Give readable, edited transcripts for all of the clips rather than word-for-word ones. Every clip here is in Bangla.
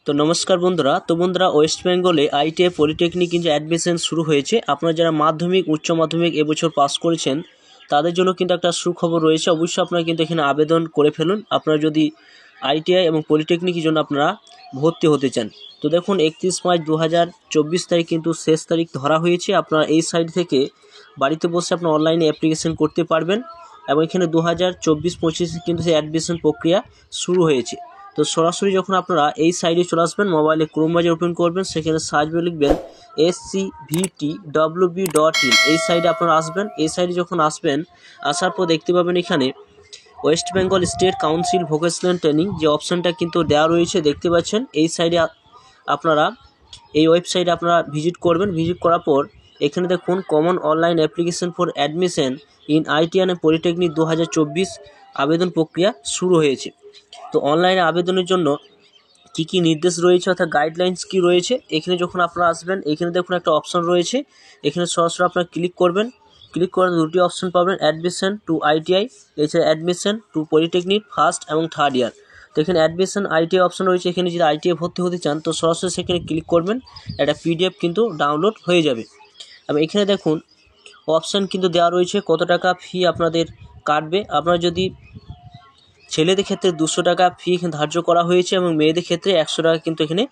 তো নমস্কার বন্ধুরা। ওয়েস্ট বেঙ্গলে আইটিআই পলিটেকনিক কিন্তু অ্যাডমিশন শুরু হয়েছে। আপনারা যারা মাধ্যমিক উচ্চ মাধ্যমিক এবছর পাস করেছেন তাদের জন্য কিন্তু একটা সুখবর রয়েছে। অবশ্যই আপনারা কিন্তু এখানে আবেদন করে ফেলুন আপনারা যদি আইটিআই এবং পলিটেকনিকের জন্য আপনারা ভর্তি হতে চান। তো দেখুন 31 মার্চ 2024 তারিখ কিন্তু শেষ তারিখ ধরা হয়েছে। আপনারা এই সাইট থেকে বাড়িতে বসে আপনারা অনলাইনে অ্যাপ্লিকেশন করতে পারবেন এবং এখানে 2024-25 কিন্তু সেই অ্যাডমিশন প্রক্রিয়া শুরু হয়েছে। তো সরাসরি যখন আপনারা এই সাইটে চলে আসবেন, মোবাইলে ক্রোম ব্রাউজার ওপেন করবেন, সেখানে সার্চ বারে লিখবেন scvtwb.in। এই সাইটে আপনারা আসবেন। এই সাইটে যখন আসবেন, আসার পর দেখতে পাবেন এখানে West Bengal state council vocational training যে অপশানটা কিন্তু দেওয়া রয়েছে দেখতে পাচ্ছেন। এই সাইডে আপনারা এই ওয়েবসাইটে আপনারা ভিজিট করবেন। ভিজিট করার পর এখানে দেখুন common online application for admission in ITI and polytechnic 2024 আবেদন প্রক্রিয়া শুরু হয়েছে। তো অনলাইনে আবেদনের জন্য কি নির্দেশ রয়েছে অর্থাৎ গাইডলাইন্স কি রয়েছে, এখানে যখন আপনারা আসবেন এখানে দেখুন একটা অপশন রয়েছে। এখানে সরাসরি আপনারা ক্লিক করবেন। ক্লিক করে দুটি অপশন পাবেন, অ্যাডমিশন টু আইটিআই, এছাড়া অ্যাডমিশন টু পলিটেকনিক ফার্স্ট এবং থার্ড ইয়ার। তো এখানে অ্যাডমিশন আইটিআই অপশন রয়েছে। এখানে যদি আইটিআই ভর্তি হতে চান তো সরাসরি সেখানে ক্লিক করবেন, একটা পিডিএফ কিন্তু ডাউনলোড হয়ে যাবে। এবং এখানে দেখুন অপশান কিন্তু দেওয়া রয়েছে কত টাকা ফি আপনাদের কাটবে। আপনারা যদি ছেলেদের ক্ষেত্রে 200 টাকা ফি এখানে ধার্য করা হয়েছে এবং মেয়েদের ক্ষেত্রে 100 টাকা কিন্তু এখানে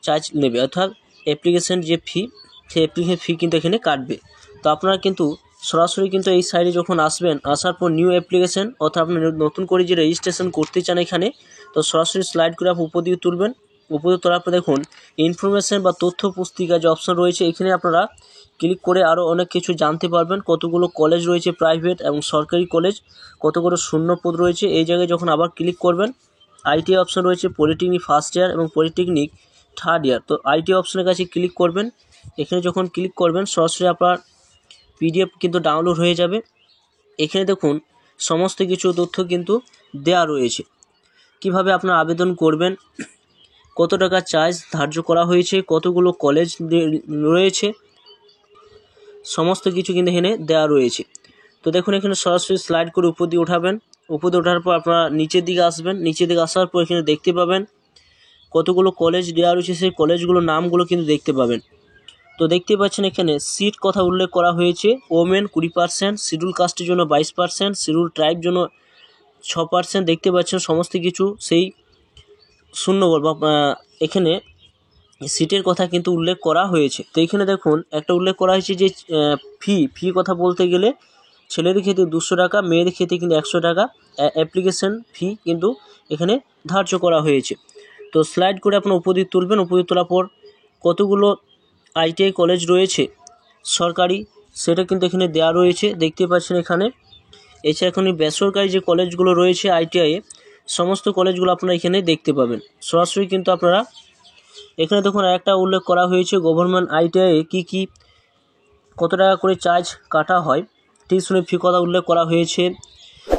চার্জ নেবে, অর্থাৎ অ্যাপ্লিকেশন যে ফি সেই অ্যাপ্লিকেশন ফি কিন্তু এখানে কাটবে। তো আপনারা কিন্তু সরাসরি কিন্তু এই সাইটে যখন আসবেন, আসার পর নিউ অ্যাপ্লিকেশন অর্থাৎ আপনি নতুন করে যে রেজিস্ট্রেশন করতে চান এখানে, তো সরাসরি স্লাইড করে আপনি উপর দিয়ে তুলবেন। উপরে তোলার পর দেখুন ইনফরমেশন বা তথ্য পুস্তিকা যে অপশন রয়েছে এখানে আপনারা ক্লিক করে আরও অনেক কিছু জানতে পারবেন। কতগুলো কলেজ রয়েছে প্রাইভেট এবং সরকারি কলেজ, কতগুলো শূন্য পদ রয়েছে। এই জায়গায় যখন আবার ক্লিক করবেন, আইটিআই অপশন রয়েছে পলিটেকনিক ফার্স্ট ইয়ার এবং পলিটেকনিক থার্ড ইয়ার। তো আইটিআই অপশনের কাছে ক্লিক করবেন। এখানে যখন ক্লিক করবেন সরাসরি আপনার পিডিএফ কিন্তু ডাউনলোড হয়ে যাবে। এখানে দেখুন সমস্ত কিছু তথ্য কিন্তু দেওয়া রয়েছে, কিভাবে আপনারা আবেদন করবেন, কত টাকা চার্জ ধার্য করা হয়েছে, কতগুলো কলেজ রয়েছে, সমস্ত কিছু কিন্তু এখানে দেওয়া রয়েছে। তো দেখুন এখানে সরাসরি স্লাইড করে উপর দিয়ে উঠাবেন। উপর দিয়ে ওঠার পর আপনারা নিচের দিকে আসবেন। নিচের দিকে আসার পর এখানে দেখতে পাবেন কতগুলো কলেজ দেওয়া রয়েছে, সেই কলেজগুলোর নামগুলো কিন্তু দেখতে পাবেন। তো দেখতে পাচ্ছেন এখানে সিট কথা উল্লেখ করা হয়েছে। ওমেন 20%, শিডিউল কাস্টের জন্য 22%, শিডিউল ট্রাইব জন্য 6%। দেখতে পাচ্ছেন সমস্ত কিছু সেই শূন্য বা এখানে সিটের কথা কিন্তু উল্লেখ করা হয়েছে। তো এখানে দেখুন একটা উল্লেখ করা হয়েছে যে ফি কথা বলতে গেলে ছেলেদের ক্ষেত্রে 200 টাকা, মেয়েদের ক্ষেত্রে কিন্তু 100 টাকা অ্যাপ্লিকেশন ফি কিন্তু এখানে ধার্য করা হয়েছে। তো স্লাইড করে আপনার উপর দিয়ে তুলবেন। উপর দিয়ে তোলার পর কতগুলো আইটিআই কলেজ রয়েছে সরকারি সেটা কিন্তু এখানে দেওয়া রয়েছে দেখতে পাচ্ছেন এখানে। এছাড়া এখন বেসরকারি যে কলেজগুলো রয়েছে আইটিআইয়ে সমস্ত কলেজগুলো আপনারা এখানে দেখতে পাবেন। সরাসরি কিন্তু আপনারা এখানে দেখুন একটা উল্লেখ করা হয়েছে গভর্নমেন্ট আইটিআইয়ে কী কত টাকা করে চার্জ কাটা হয়, টিউশনের ফি কথা উল্লেখ করা হয়েছে।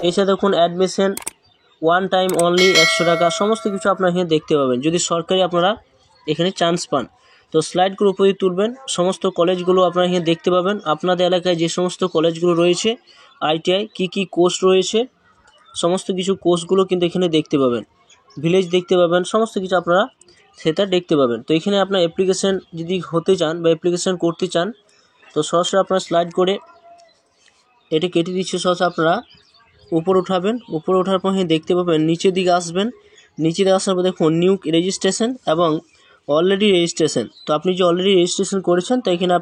এছাড়া দেখুন অ্যাডমিশন ওয়ান টাইম অনলি 100 টাকা, সমস্ত কিছু আপনারা এখানে দেখতে পাবেন যদি সরকারি আপনারা এখানে চান্স পান। তো স্লাইডগুলো উপরে তুলবেন, সমস্ত কলেজগুলো আপনারা এখানে দেখতে পাবেন। আপনাদের এলাকায় যে সমস্ত কলেজগুলো রয়েছে আইটিআই কী কোর্স রয়েছে সমস্ত কিছু কোর্সগুলো কিন্তু এখানে দেখতে পাবেন। ভিলেজ দেখতে পাবেন, সমস্ত কিছু আপনারা সেটা দেখতে পাবেন। তো এখানে আপনার অ্যাপ্লিকেশন যদি হতে চান বা অ্যাপ্লিকেশন করতে চান তো সরাসরি আপনারা স্লাইড করে এটা কেটে দিচ্ছে। সরাসরি আপনারা উপরে উঠাবেন। উপরে ওঠার পর দেখতে পাবেন নিচের দিকে আসবেন। নিচে দিকে আসার পর দেখুন নিউ রেজিস্ট্রেশন এবং অলরেডি রেজিস্ট্রেশন। তো আপনি যে অলরেডি রেজিস্ট্রেশন করেছেন তো এখানে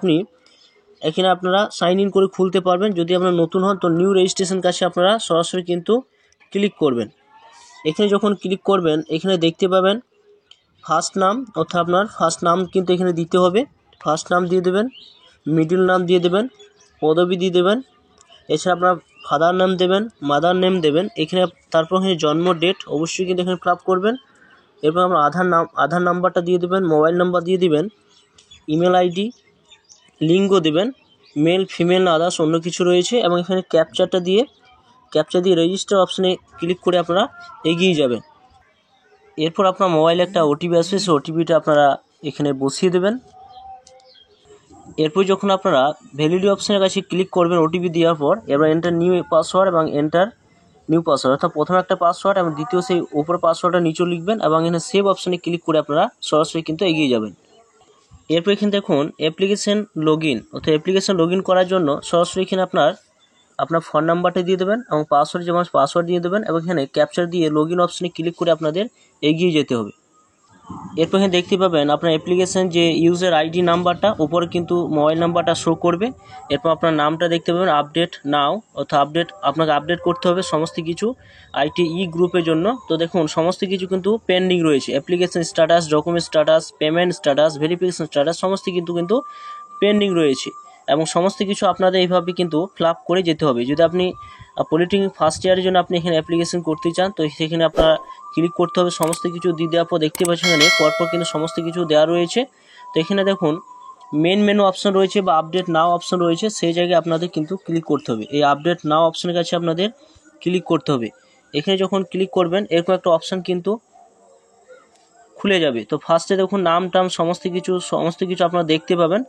আপনারা সাইন ইন করে খুলতে পারবেন। যদি আপনারা নতুন হন তো নিউ রেজিস্ট্রেশন কাছে আপনারা সরাসরি কিন্তু ক্লিক করবেন। এখানে যখন ক্লিক করবেন এখানে দেখতে পাবেন ফার্স্ট নাম, অর্থাৎ আপনার ফার্স্ট নাম কিন্তু এখানে দিতে হবে। ফার্স্ট নাম দিয়ে দেবেন, মিডল নাম দিয়ে দেবেন, পদবি দিয়ে দেবেন। এছাড়া আপনার ফাদার নাম দেবেন, মাদার নেম দেবেন। এখানে তারপর এখানে জন্ম ডেট অবশ্যই কিন্তু এখানে ফিল আপ করবেন। এরপর আপনার আধার নাম্বারটা দিয়ে দেবেন, মোবাইল নাম্বার দিয়ে দিবেন, ইমেল আইডি, লিঙ্গ দেবেন, মেল ফিমেল না আদার্স অন্য কিছু রয়েছে। এবং এখানে ক্যাপচা দিয়ে রেজিস্টার অপশানে ক্লিক করে আপনারা এগিয়ে যাবেন। এরপর আপনার মোবাইলে একটা ওটিপি আসবে, সেই ওটিপিটা আপনারা এখানে বসিয়ে দেবেন। এরপর যখন আপনারা ভ্যালিডিটি অপশানের কাছে ক্লিক করবেন ওটিপি দেওয়ার পর, এবার এন্টার নিউ পাসওয়ার্ড এবং এন্টার নিউ পাসওয়ার্ড, অর্থাৎ প্রথম একটা পাসওয়ার্ড এবং দ্বিতীয় সেই উপর পাসওয়ার্ডটা নিচেও লিখবেন এবং এখানে সেভ অপশানে ক্লিক করে আপনারা সরাসরি কিন্তু এগিয়ে যাবেন। এরপর এখানে দেখুন অ্যাপ্লিকেশন লগইন, অর্থাৎ অ্যাপ্লিকেশন লগইন করার জন্য সরাসরি এখানে আপনার ফোন নাম্বারটা দিয়ে দেবেন এবং পাসওয়ার্ড যেমন পাসওয়ার্ড দিয়ে দেবেন এবং এখানে ক্যাপচার দিয়ে লগইন অপশানে ক্লিক করে আপনাদের এগিয়ে যেতে হবে। এরপর এখানে দেখতে পাবেন আপনার অ্যাপ্লিকেশন যে ইউজার আইডি নাম্বারটা উপরে কিন্তু মোবাইল নাম্বারটা শো করবে। এরপর আপনার নামটা দেখতে পাবেন আপডেট নাও, অর্থাৎ আপনাকে আপডেট করতে হবে সমস্ত কিছু ITE গ্রুপের জন্য। তো দেখুন সমস্ত কিছু কিন্তু পেন্ডিং রয়েছে, application status, document status, payment status, verification status সমস্ত কিন্তু পেন্ডিং রয়েছে এবং সমস্ত কিছু আপনাদের এইভাবে কিন্তু ফিল আপ করে যেতে হবে। যদি আপনি পলিটেকনিক ফার্স্ট ইয়ারের জন্য আপনি এখানে অ্যাপ্লিকেশন করতে চান তো সেখানে আপনারা ক্লিক করতে হবে, সমস্ত কিছু দিয়ে দেওয়ার পর দেখতে পাচ্ছেন এখানে পরপর কিন্তু সমস্ত কিছু দেওয়া রয়েছে। তো এখানে দেখুন মেন মেনু অপশন রয়েছে বা আপডেট নাও অপশন রয়েছে, সেই জায়গায় আপনাদের কিন্তু ক্লিক করতে হবে। এই আপডেট নাও অপশনের কাছে আপনাদের ক্লিক করতে হবে। এখানে যখন ক্লিক করবেন এরকম একটা অপশান কিন্তু খুলে যাবে। তো ফার্স্টে দেখুন নাম টাম সমস্ত কিছু আপনারা দেখতে পাবেন।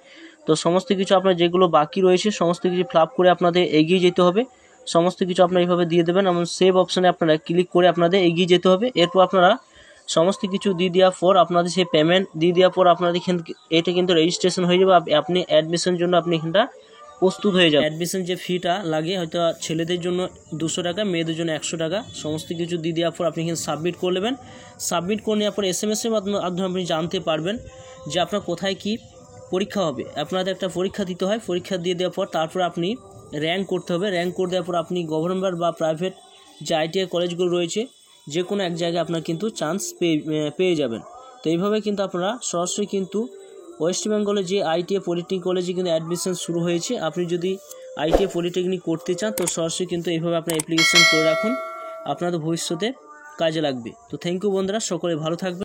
তো সমস্ত কিছু আপনার যেগুলো বাকি রয়েছে সমস্ত কিছু ফিল আপ করে আপনাদের এগিয়ে যেতে হবে। সমস্ত কিছু আপনারা এইভাবে দিয়ে দেবেন এবং সেভ অপশানে আপনারা ক্লিক করে আপনাদের এগিয়ে যেতে হবে। এরপর আপনারা সমস্ত কিছু দিয়ে দেওয়ার পর আপনাদের সেই পেমেন্ট দিয়ে দেওয়ার পর আপনাদের এটা কিন্তু রেজিস্ট্রেশন হয়ে যাবে। আপনি অ্যাডমিশনের জন্য আপনি এখানটা প্রস্তুত হয়ে যাবে। অ্যাডমিশন যে ফিটা লাগে হয়তো ছেলেদের জন্য 200 টাকা, মেয়েদের জন্য 100 টাকা, সমস্ত কিছু দিয়ে দেওয়ার পর আপনি এখানে সাবমিট করে নেবেন। সাবমিট করে নেওয়ার পর SMS-এর মাধ্যমে আপনি জানতে পারবেন যে আপনার কোথায় কি পরীক্ষা হবে। আপনাদের একটা পরীক্ষা দিতে হয়, পরীক্ষা দিয়ে দেওয়ার পর তারপর আপনি র্যাঙ্ক করতে হবে। র্যাঙ্ক করে দেওয়ার পর আপনি গভর্নমেন্ট বা প্রাইভেট যে ITI কলেজগুলো রয়েছে যে কোনো এক জায়গায় আপনার কিন্তু চান্স পেয়ে যাবেন। তো এইভাবে কিন্তু আপনারা সরাসরি কিন্তু ওয়েস্ট বেঙ্গলে যে ITI পলিটেকনিক কলেজে কিন্তু অ্যাডমিশন শুরু হয়েছে। আপনি যদি ITI পলিটেকনিক করতে চান তো সরাসরি কিন্তু এইভাবে আপনার অ্যাপ্লিকেশন করে রাখুন, আপনাদের ভবিষ্যতে কাজে লাগবে। তো থ্যাংক ইউ বন্ধুরা, সকলে ভালো থাকবেন।